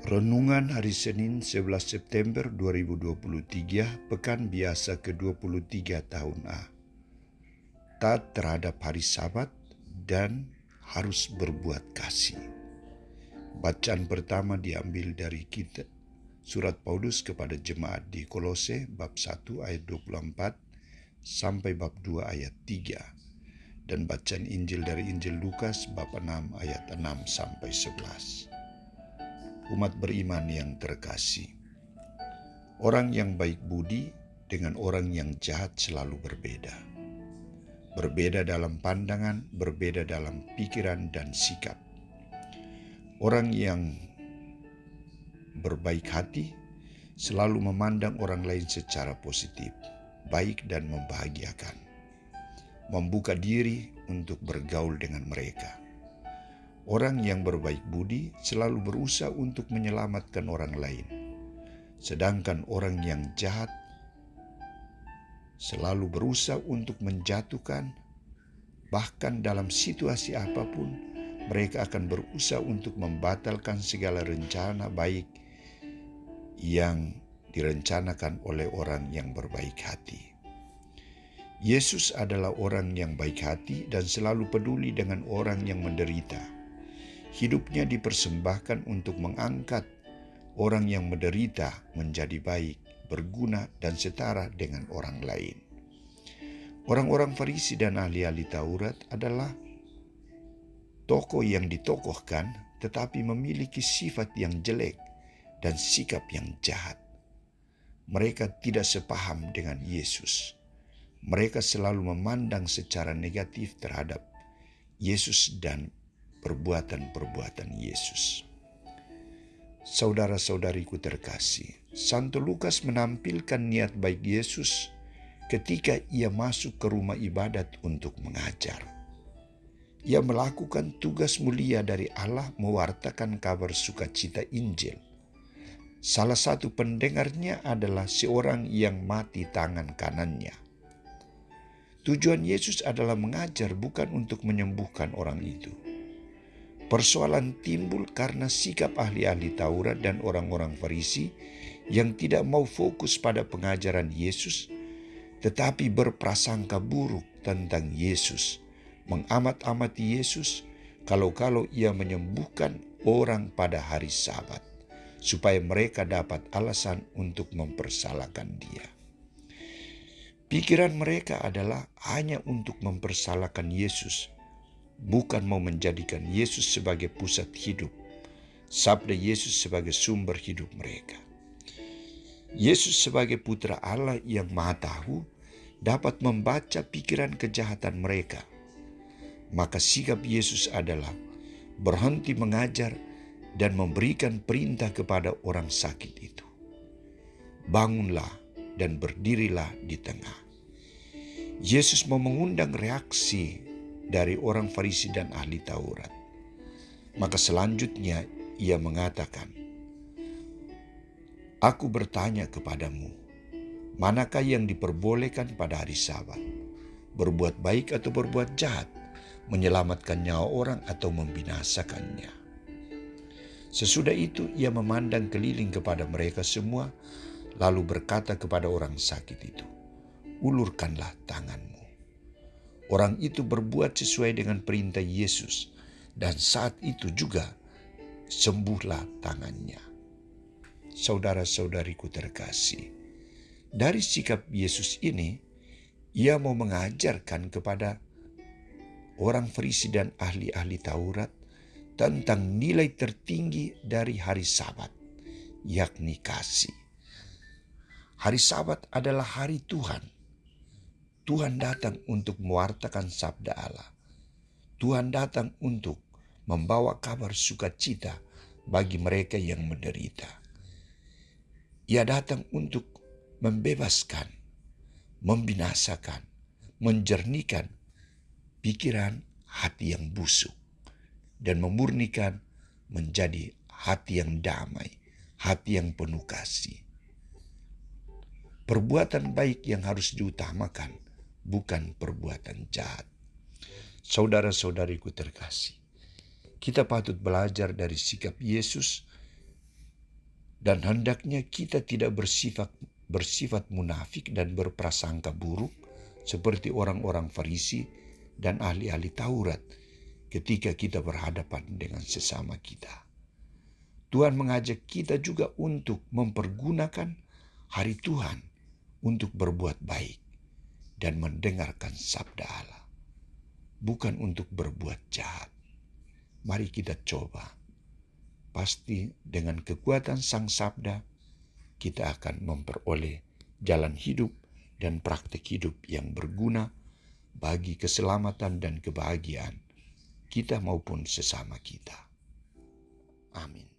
Renungan hari Senin 11 September 2023, Pekan Biasa ke-23 tahun A. Taat terhadap hari Sabat dan harus berbuat kasih. Bacaan pertama diambil dari kitab Surat Paulus kepada jemaat di Kolose bab 1 ayat 24 sampai bab 2 ayat 3 dan bacaan Injil dari Injil Lukas bab 6 ayat 6 sampai 11. Umat beriman yang terkasih, orang yang baik budi dengan orang yang jahat selalu berbeda. Berbeda dalam pandangan, berbeda dalam pikiran dan sikap. Orang yang berbaik hati selalu memandang orang lain secara positif, baik dan membahagiakan. Membuka diri untuk bergaul dengan mereka. Orang yang berbaik budi selalu berusaha untuk menyelamatkan orang lain. Sedangkan orang yang jahat selalu berusaha untuk menjatuhkan, bahkan dalam situasi apapun, mereka akan berusaha untuk membatalkan segala rencana baik yang direncanakan oleh orang yang berbaik hati. Yesus adalah orang yang baik hati dan selalu peduli dengan orang yang menderita. Hidupnya dipersembahkan untuk mengangkat orang yang menderita menjadi baik, berguna, dan setara dengan orang lain. Orang-orang Farisi dan ahli-ahli Taurat adalah tokoh yang ditokohkan tetapi memiliki sifat yang jelek dan sikap yang jahat. Mereka tidak sepaham dengan Yesus. Mereka selalu memandang secara negatif terhadap Yesus dan perbuatan-perbuatan Yesus. Saudara-saudariku terkasih, Santo Lukas menampilkan niat baik Yesus ketika ia masuk ke rumah ibadat untuk mengajar. Ia melakukan tugas mulia dari Allah mewartakan kabar sukacita Injil. Salah satu pendengarnya adalah seorang yang mati tangan kanannya. Tujuan Yesus adalah mengajar, bukan untuk menyembuhkan orang itu. Persoalan timbul karena sikap ahli-ahli Taurat dan orang-orang Farisi yang tidak mau fokus pada pengajaran Yesus, tetapi berprasangka buruk tentang Yesus, mengamat-amati Yesus kalau-kalau ia menyembuhkan orang pada hari Sabat, supaya mereka dapat alasan untuk mempersalahkan dia. Pikiran mereka adalah hanya untuk mempersalahkan Yesus, bukan mau menjadikan Yesus sebagai pusat hidup, sabda Yesus sebagai sumber hidup mereka. Yesus sebagai putra Allah yang Maha Tahu dapat membaca pikiran kejahatan mereka. Maka sikap Yesus adalah berhenti mengajar dan memberikan perintah kepada orang sakit itu. Bangunlah dan berdirilah di tengah. Yesus mau mengundang reaksi dari orang Farisi dan ahli Taurat. Maka selanjutnya ia mengatakan, "Aku bertanya kepadamu, manakah yang diperbolehkan pada hari Sabat? Berbuat baik atau berbuat jahat? Menyelamatkan nyawa orang atau membinasakannya?" Sesudah itu ia memandang keliling kepada mereka semua, lalu berkata kepada orang sakit itu, "Ulurkanlah tanganmu." Orang itu berbuat sesuai dengan perintah Yesus, dan saat itu juga sembuhlah tangannya. Saudara-saudariku terkasih, dari sikap Yesus ini, ia mau mengajarkan kepada orang Farisi dan ahli-ahli Taurat tentang nilai tertinggi dari hari Sabat, yakni kasih. Hari Sabat adalah hari Tuhan. Tuhan datang untuk mewartakan sabda Allah. Tuhan datang untuk membawa kabar sukacita bagi mereka yang menderita. Ia datang untuk membebaskan, membinasakan, menjernihkan pikiran hati yang busuk dan memurnikan menjadi hati yang damai, hati yang penuh kasih. Perbuatan baik yang harus diutamakan, bukan perbuatan jahat. Saudara-saudariku terkasih, kita patut belajar dari sikap Yesus Dan hendaknya kita tidak bersifat munafik dan berprasangka buruk seperti orang-orang Farisi dan ahli-ahli Taurat ketika kita berhadapan dengan sesama kita. Tuhan mengajak kita juga untuk mempergunakan hari Tuhan untuk berbuat baik dan mendengarkan sabda Allah, bukan untuk berbuat jahat. Mari kita coba. Pasti dengan kekuatan Sang Sabda, kita akan memperoleh jalan hidup dan praktik hidup yang berguna bagi keselamatan dan kebahagiaan kita maupun sesama kita. Amin.